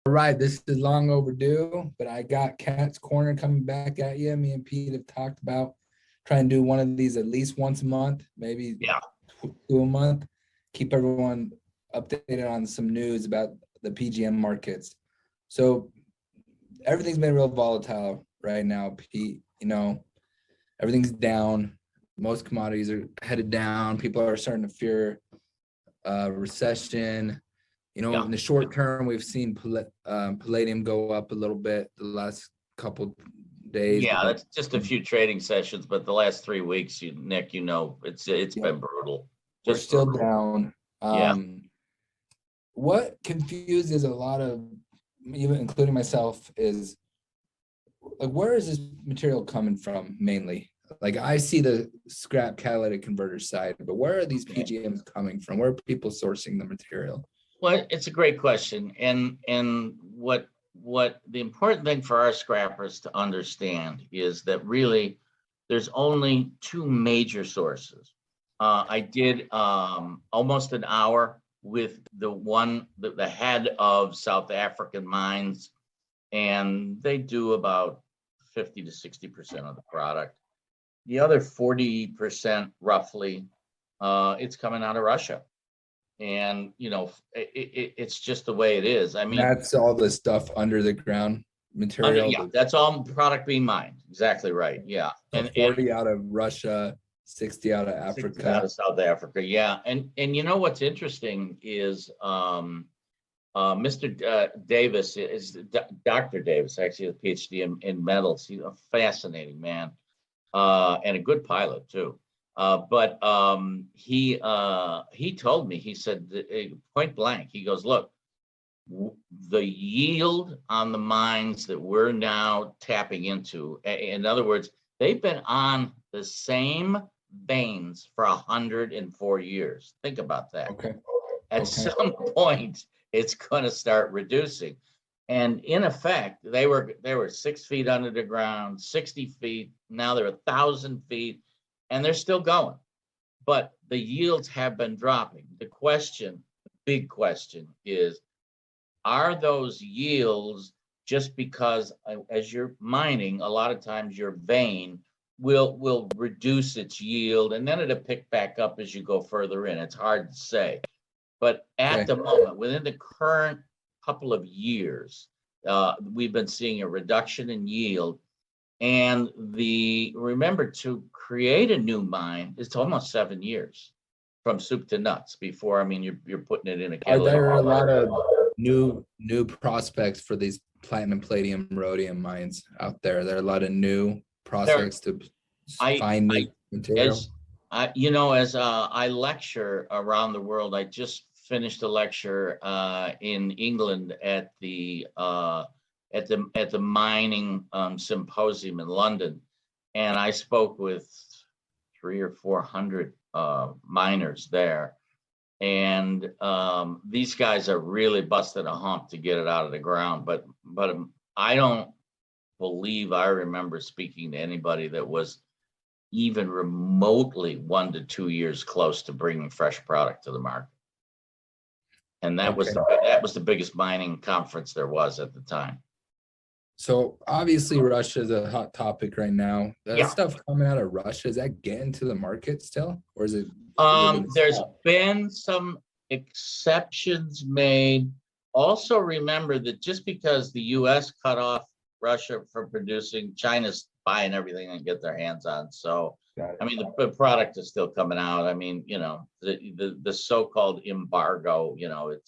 right, this is long overdue, but I got Cat's Corner coming back at you. Me and Pete have talked about trying to do one of these at least once a month, maybe Yeah. two a month. Keep everyone updated on some news about the PGM markets. So everything's been real volatile right now, Pete. Everything's down. Most commodities are headed down. People are starting to fear recession. Yeah. In the short term, we've seen palladium go up a little bit the last couple days. Yeah, but that's just a few trading sessions, but the last 3 weeks, Nick, it's Yeah. been brutal. we're Just still brutal. down. Yeah. What confuses a lot of, even including myself, is like, where is this material coming from mainly? Like, I see the scrap catalytic converter side, but where are these PGMs coming from? Where are people sourcing the material? Well, it's a great question, and what the important thing for our scrappers to understand is that really there's only two major sources. I did almost an hour with the head of South African mines, and they do about 50 to 60% of the product. The other 40% roughly, it's coming out of Russia. And it's just the way it is. I mean, That's all the stuff under the ground material. yeah, that's all product being mined. Exactly right. Yeah. So And 40 out of Russia, 60 out of 60 Africa. out of South Africa. Yeah. And what's interesting is Mr. Davis is Dr. Davis, actually a PhD in metals. He's a fascinating man, and a good pilot too. But he told me, he said point blank, he goes, look, the yield on the mines that we're now tapping into, in other words, they've been on the same veins for 104 years. Think about that. Okay. At some point, it's going to start reducing. And in effect, they were 6 feet under the ground, 60 feet. Now they're 1,000 feet, and they're still going. But the yields have been dropping. The big question is, are those yields just because as you're mining, a lot of times your vein will reduce its yield, and then it'll pick back up as you go further in. It's hard to say. But at the moment, within the current couple of years, we've been seeing a reduction in yield. And remember, to create a new mine, it's almost 7 years from soup to nuts before, you're putting it in a Are catalytic. there a lot of new prospects for these platinum, palladium, rhodium mines out there? There are a lot of new prospects to find new material. As I lecture around the world, I just finished a lecture in England at the mining symposium in London, and I spoke with 300 or 400 miners there, and these guys are really busting a hump to get it out of the ground. But I don't believe I remember speaking to anybody that was even remotely 1 to 2 years close to bringing fresh product to the market. And that was the biggest mining conference there was at the time. So obviously Russia is a hot topic right now. That stuff coming out of Russia, is that getting to the market still, or is it? There's been some exceptions made. Also, remember that just because the U.S. cut off Russia from producing, China's buying everything they get their hands on. So, the product is still coming out. The so-called embargo, the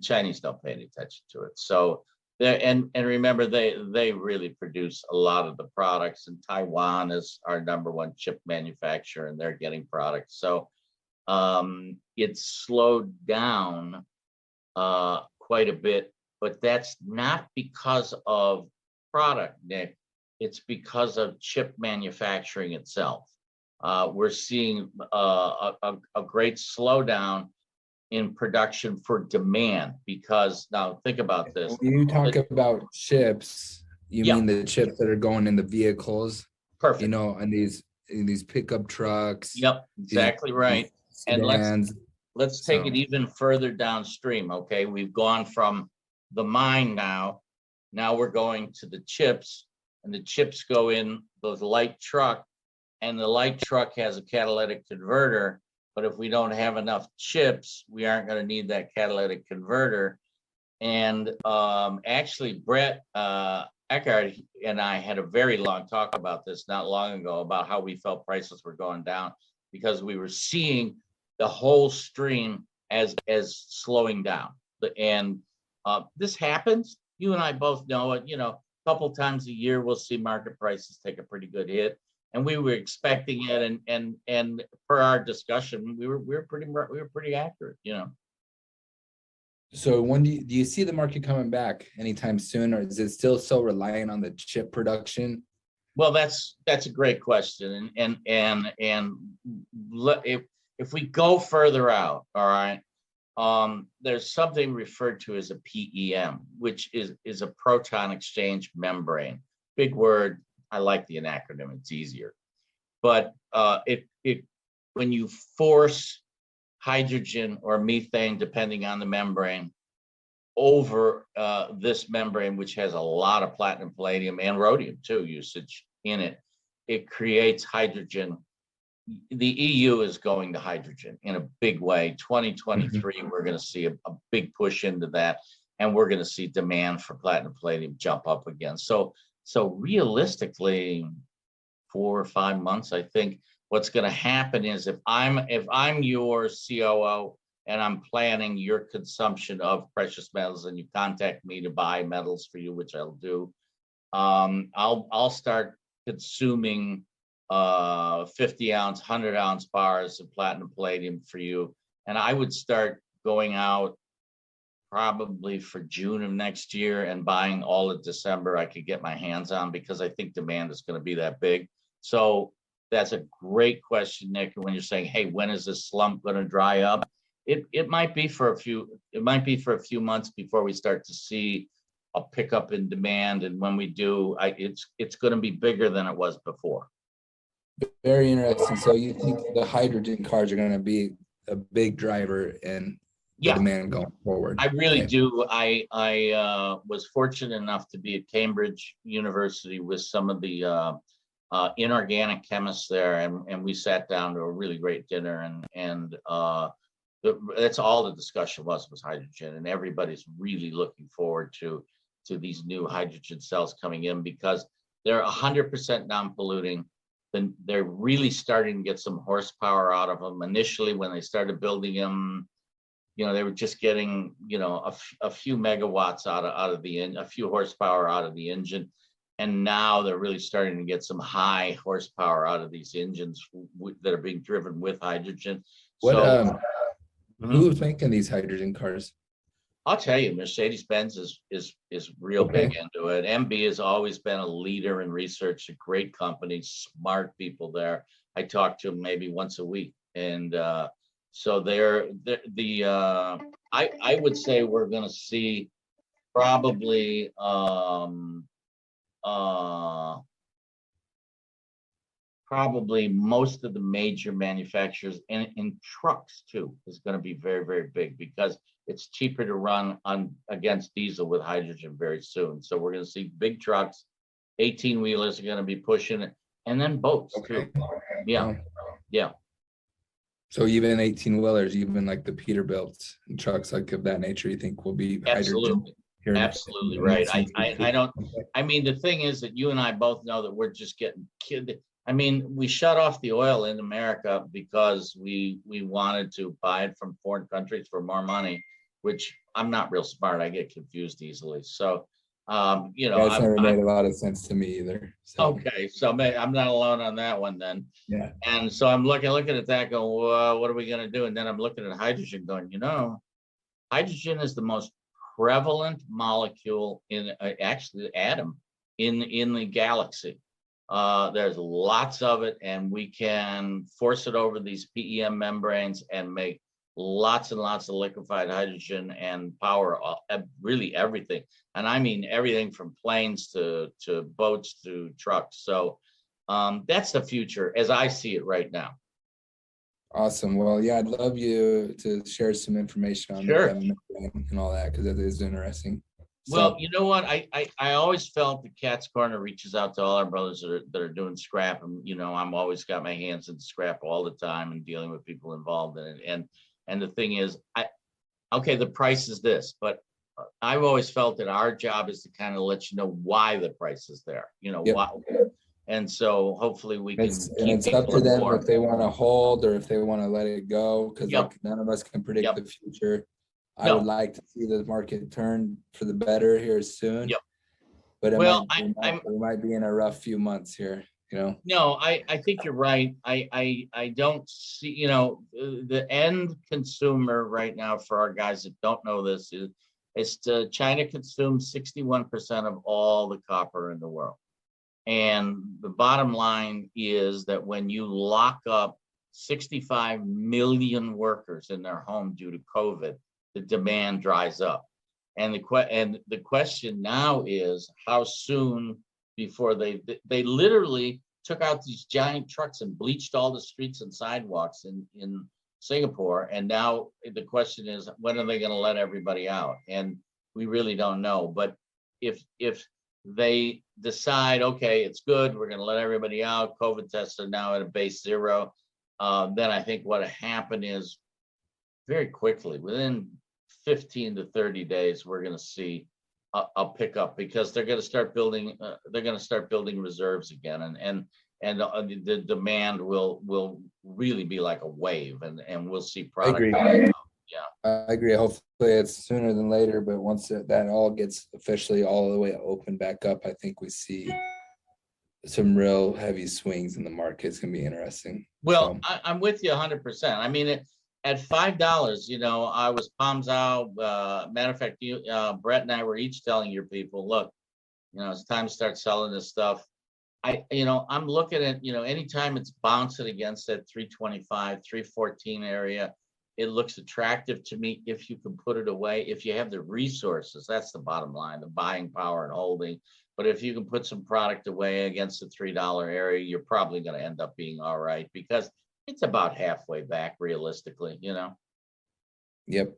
Chinese don't pay any attention to it. So, and remember, they really produce a lot of the products, and Taiwan is our number one chip manufacturer, and they're getting products. So, it's slowed down quite a bit, but that's not because of product, Nick. It's because of chip manufacturing itself. We're seeing a great slowdown in production for demand, because now think about this. When you talk about chips, you mean the chips that are going in the vehicles? Perfect. And these pickup trucks. Yep, exactly right. Sedans. let's take it even further downstream. Okay, we've gone from the mine now. Now we're going to the chips, and the chips go in the light truck, and the light truck has a catalytic converter. But if we don't have enough chips, we aren't going to need that catalytic converter. And actually, Brett Eckhart and I had a very long talk about this not long ago, about how we felt prices were going down because we were seeing the whole stream as slowing down. And this happens. You and I both know it. You know, a couple times a year we'll see market prices take a pretty good hit, and we were expecting it. And per our discussion, we were pretty accurate. You know. So when do you see the market coming back anytime soon, or is it still so reliant on the chip production? Well, that's a great question, and if we go further out, all right, there's something referred to as a PEM, which is a proton exchange membrane. Big word. I like the acronym; it's easier. But when you force hydrogen or methane, depending on the membrane, over this membrane, which has a lot of platinum, palladium, and rhodium too usage in it, it creates hydrogen. The EU is going to hydrogen in a big way. 2023, we're going to see a big push into that, and we're going to see demand for platinum, palladium jump up again. So realistically, 4 or 5 months, I think what's going to happen is if I'm your COO and I'm planning your consumption of precious metals, and you contact me to buy metals for you, which I'll do, I'll start consuming 50-ounce, 100-ounce bars of platinum, palladium for you, and I would start going out probably for June of next year and buying all of December I could get my hands on, because I think demand is going to be that big. So that's a great question, Nick. When you're saying, "Hey, when is this slump going to dry up?" It might be for a few months before we start to see a pickup in demand, and when we do, it's going to be bigger than it was before. Very interesting. So you think the hydrogen cars are going to be a big driver in the demand going forward? I really do. I was fortunate enough to be at Cambridge University with some of the inorganic chemists there, and we sat down to a really great dinner, and that's all the discussion was hydrogen, and everybody's really looking forward to these new hydrogen cells coming in, because they're 100% non-polluting. Then they're really starting to get some horsepower out of them. Initially, when they started building them, you know, they were just getting, you know, a few megawatts out of the engine, a few horsepower out of the engine. And now they're really starting to get some high horsepower out of these engines that are being driven with hydrogen. Who's making these hydrogen cars? I'll tell you, Mercedes-Benz is real big into it. MB has always been a leader in research, a great company, smart people there. I talk to them maybe once a week, and so I would say we're going to see probably probably most of the major manufacturers in trucks too is going to be very, very big, because it's cheaper to run against diesel with hydrogen very soon. So we're going to see big trucks, 18-wheelers are going to be pushing it, and then boats too. Yeah. So even 18-wheelers, even like the Peterbilts and trucks like of that nature, you think will be hydrogen? Absolutely right. I mean, the thing is that you and I both know that we're just getting kidded. I mean, we shut off the oil in America because we wanted to buy it from foreign countries for more money, which I'm not real smart. I get confused easily. So, you know, that's never made a lot of sense to me either. So. Okay, so I'm not alone on that one then. Yeah. And so I'm looking at that, going, well, what are we going to do? And then I'm looking at hydrogen, going, you know, hydrogen is the most prevalent molecule in actually atom in the galaxy. There's lots of it, and we can force it over these PEM membranes and make lots and lots of liquefied hydrogen and power really everything. And I mean everything from planes to boats to trucks. So that's the future as I see it right now. Awesome. Well, yeah, I'd love you to share some information on Sure. the membrane and all that because that is interesting. Well, So, you know what? I always felt the Cat's Corner reaches out to all our brothers that are doing scrap. And, I'm always got my hands in scrap all the time and dealing with people involved in it. And the thing is, okay, the price is this, but I've always felt that our job is to kind of let you know why the price is there, yep. why. And so hopefully we can And keep it's up people to them if informed. they want to hold or if they want to let it go, because Yep. like none of us can predict Yep. the future. I No. would like to see the market turn for the better here soon. Yep. But Well, we might be in a rough few months here, No, I think you're right. I don't see, the end consumer right now for our guys that don't know this is China consumes 61% of all the copper in the world. And the bottom line is that when you lock up 65 million workers in their home due to COVID, the demand dries up. And the question now is how soon before they literally took out these giant trucks and bleached all the streets and sidewalks in Singapore. And now the question is, when are they going to let everybody out? And we really don't know. But if they decide, okay, it's good, we're going to let everybody out, COVID tests are now at a base 0, then I think what happened is very quickly, within 15 to 30 days, we're going to see a pickup because they're going to start building. They're going to start building reserves again, and the demand will really be like a wave, and we'll see product. I agree. Yeah, I agree. Hopefully it's sooner than later, but once that all gets officially all the way open back up, I think we see some real heavy swings in the market. It's gonna be interesting. well, I'm with you 100%. I mean, at $5, I was palms out. Matter of fact, Brett and I were each telling your people, look, it's time to start selling this stuff. I'm looking at, anytime it's bouncing against that 325, 314 area, it looks attractive to me if you can put it away, if you have the resources. That's the bottom line, the buying power and holding. But if you can put some product away against the $3 area, you're probably going to end up being all right because it's about halfway back realistically. Yep.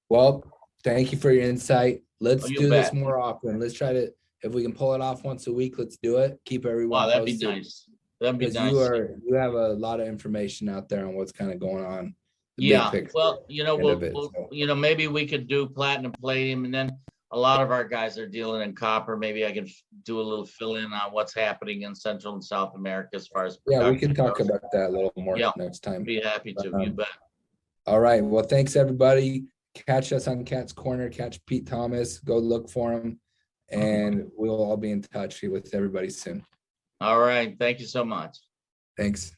Well, thank you for your insight. Let's You do this bet. more often. Let's try to, if we can pull it off once a week, let's do it. Keep everyone Wow, that'd be posted. nice. That'd be Because nice. you have a lot of information out there on what's kind of going on. The Yeah, big picture well, of it, so. maybe we could do platinum, palladium, and then a lot of our guys are dealing in copper. Maybe I can do a little fill in on what's happening in Central and South America as far as Yeah, we can production talk goes. about that a little more Yeah, next time. be happy to. You bet. All right. Well, thanks everybody. Catch us on Cat's Corner. Catch Pete Thomas. Go look for him, and we'll all be in touch with everybody soon. All right. Thank you so much. Thanks.